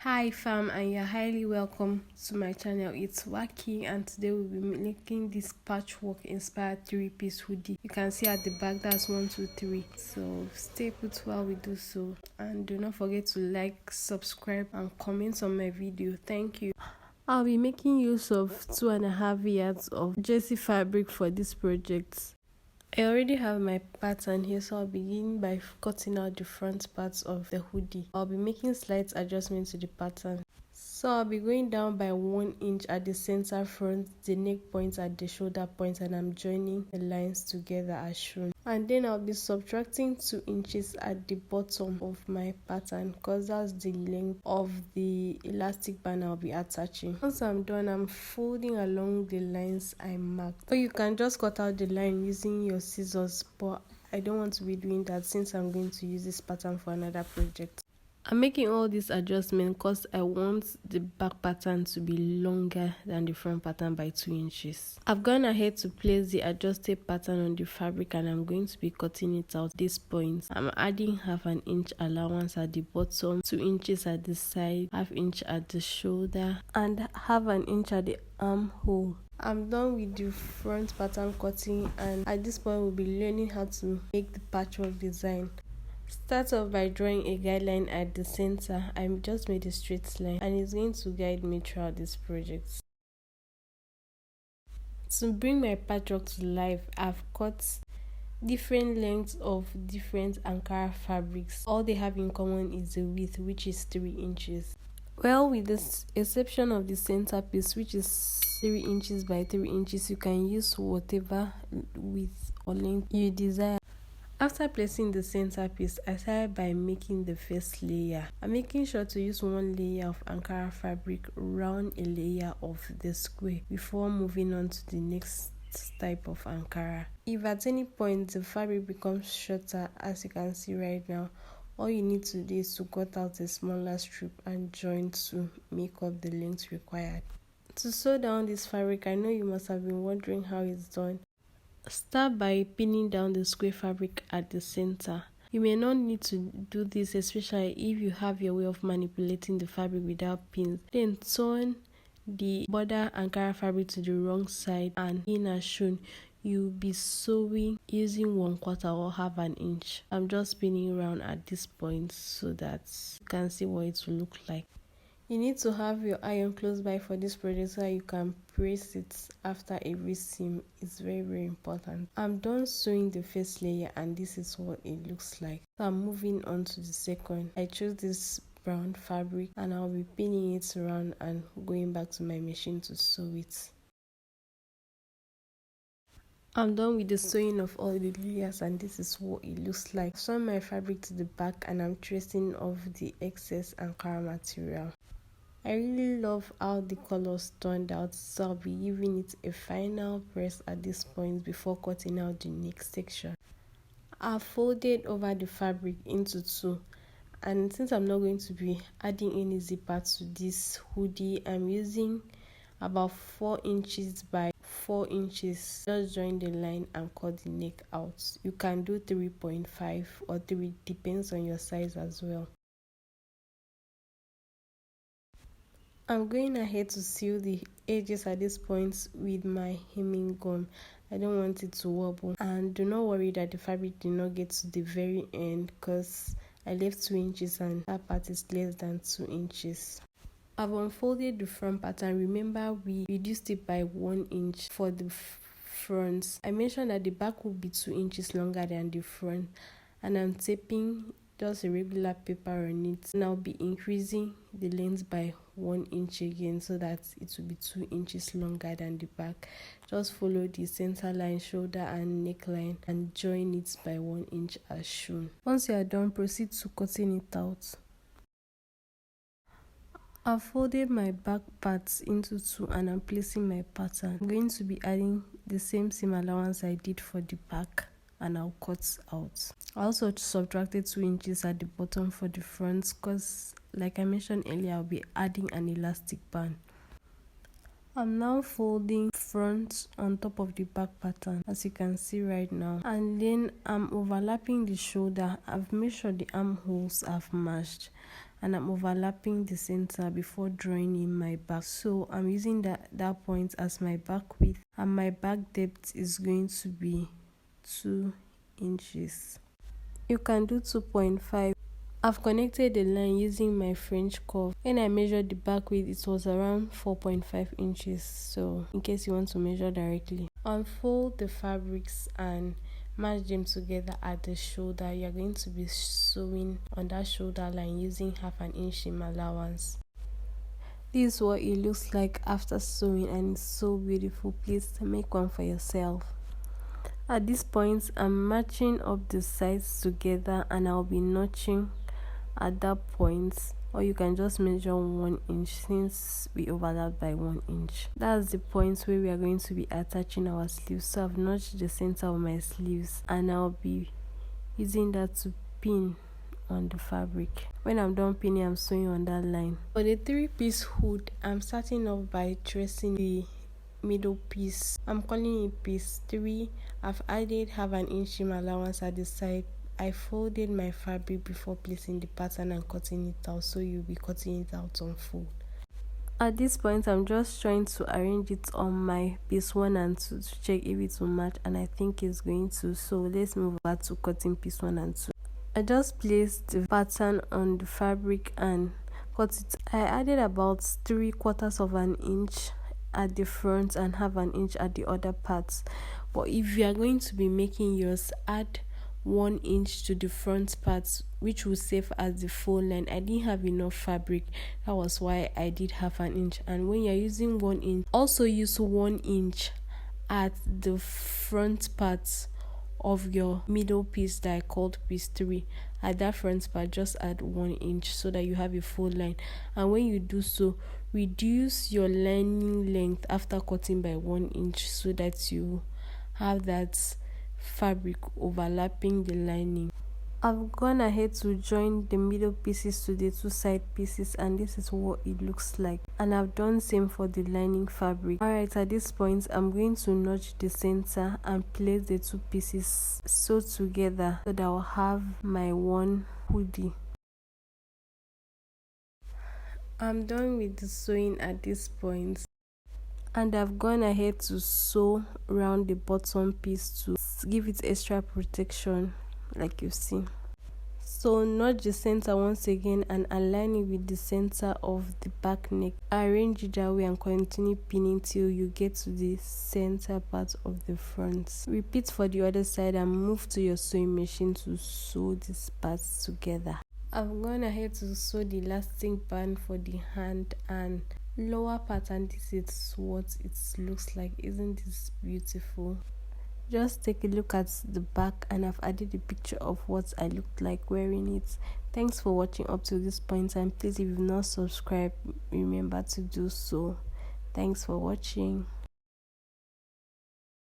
Hi fam, and you're highly welcome to my channel. It's Waki, and today we'll be making this patchwork inspired three-piece hoodie. You can see at the back that's 1, 2, 3. So stay put while we do so, and do not forget to like, subscribe and comment on my video. Thank you. I'll be making use of 2.5 yards of jersey fabric for this project. I already have my pattern here, so I'll begin by cutting out the front parts of the hoodie. I'll be making slight adjustments to the pattern. So I'll be going down by 1 inch at the center front, the neck points at the shoulder point, and I'm joining the lines together as shown. And then I'll be subtracting 2 inches at the bottom of my pattern because that's the length of the elastic band I'll be attaching. Once I'm done, I'm folding along the lines I marked. Or you can just cut out the line using your scissors, but I don't want to be doing that since I'm going to use this pattern for another project. I'm making all these adjustments because I want the back pattern to be longer than the front pattern by 2 inches. I've gone ahead to place the adjusted pattern on the fabric and I'm going to be cutting it out this point. I'm adding half an inch allowance at the bottom, 2 inches at the side, half inch at the shoulder, and half an inch at the armhole. I'm done with the front pattern cutting, and at this point we'll be learning how to make the patchwork design. Start off by drawing a guideline at the center. I just made a straight line and it's going to guide me throughout this project. To bring my patchwork to life, I've cut different lengths of different Ankara fabrics. All they have in common is the width, which is 3 inches. Well, with the exception of the center piece, which is 3 inches by 3 inches, you can use whatever width or length you desire. After placing the centerpiece, I started by making the first layer. I'm making sure to use 1 layer of Ankara fabric around a layer of the square before moving on to the next type of Ankara. If at any point the fabric becomes shorter, as you can see right now, all you need to do is to cut out a smaller strip and join to make up the length required. To sew down this fabric, I know you must have been wondering how it's done. Start by pinning down the square fabric at the center. You may not need to do this, especially if you have your way of manipulating the fabric without pins. Then turn the border Ankara fabric to the wrong side and in as shown. You'll be sewing using 1/4 or half an inch. I'm just pinning around at this point so that you can see what it will look like. You need to have your iron close by for this project so that you can press it after every seam. It's very important. I'm done sewing the first layer and this is what it looks like. So I'm moving on to the second. I chose this brown fabric and I'll be pinning it around and going back to my machine to sew it. I'm done with the sewing of all the layers and this is what it looks like. Sew my fabric to the back and I'm tracing off the excess Ankara material. I really love how the colors turned out, so I'll be giving it a final press at this point before cutting out the next section. I've folded over the fabric into 2, and since I'm not going to be adding any zipper to this hoodie, I'm using about 4 inches by 4 inches. Just join the line and cut the neck out. You can do 3.5 or 3, depends on your size as well. I'm going ahead to seal the edges at this point with my hemming gum. I don't want it to wobble, and do not worry that the fabric did not get to the very end because I left 2 inches and that part is less than 2 inches. I've unfolded the front pattern. Remember, we reduced it by 1 inch for the front. I mentioned that the back will be 2 inches longer than the front, and I'm taping just a regular paper on it. And I'll be increasing the length by 1 inch again so that it will be 2 inches longer than the back. Just follow the center line, shoulder and neckline and join it by 1 inch as shown. Once you are done, proceed to cutting it out. I've folded my back parts into 2 and I'm placing my pattern. I'm going to be adding the same seam allowance I did for the back and I'll cut out. I also subtracted 2 inches at the bottom for the front because, like I mentioned earlier, I'll be adding an elastic band. I'm now folding front on top of the back pattern, as you can see right now, and then I'm overlapping the shoulder. I've made sure the armholes have matched. and I'm overlapping the center before drawing in my back. So I'm using that point as my back width, and my back depth is going to be 2 inches. You can do 2.5. I've connected the line using my French curve. When I measured the back width, it was around 4.5 inches. So in case you want to measure directly, unfold the fabrics and match them together at the shoulder. You're going to be sewing on that shoulder line using 1/2 inch seam allowance. This is what it looks like after sewing, and it's so beautiful. Please make one for yourself. At this point, I'm matching up the sides together, and I'll be notching at that point, or you can just measure 1 inch since we overlap by 1 inch. That's the point where we are going to be attaching our sleeves. So I've notched the center of my sleeves, and I'll be using that to pin on the fabric. When I'm done pinning, I'm sewing on that line. For the 3-piece hood, I'm starting off by tracing the middle piece. I'm calling it piece 3. I've added 1/2 inch seam allowance at the side. I folded my fabric before placing the pattern and cutting it out, so you'll be cutting it out on fold. At this point, I'm just trying to arrange it on my piece 1 and 2 to check if it will match, and I think it's going to. So let's move back to cutting piece 1 and 2. I just placed the pattern on the fabric and cut it. I added about 3/4 of an inch at the front and 1/2 inch at the other parts. But if you are going to be making yours, add 1 inch to the front parts, which will serve as the fold line. I didn't have enough fabric, that was why I did 1/2 inch. And when you're using 1 inch, also use 1 inch at the front parts of your middle piece that I called piece 3. At that front part, just add 1 inch so that you have a fold line. And when you do so, reduce your lining length after cutting by 1 inch so that you have that fabric overlapping the lining. I've gone ahead to join the middle pieces to the 2 side pieces, and this is what it looks like. And I've done same for the lining fabric. Alright, at this point, I'm going to notch the center and place the 2 pieces sew together so that I'll have my one hoodie. I'm done with the sewing at this point, and I've gone ahead to sew around the bottom piece to give it extra protection, like you see. So notch the center once again and align it with the center of the back neck. Arrange it that way and continue pinning till you get to the center part of the front. Repeat for the other side and move to your sewing machine to sew these parts together. I've gone ahead to sew the elastic band for the hand and lower part, and this is what it looks like. Isn't this beautiful? Just take a look at the back, and I've added a picture of what I looked like wearing it. Thanks for watching up to this point, and please, if you've not subscribed, remember to do so. Thanks for watching.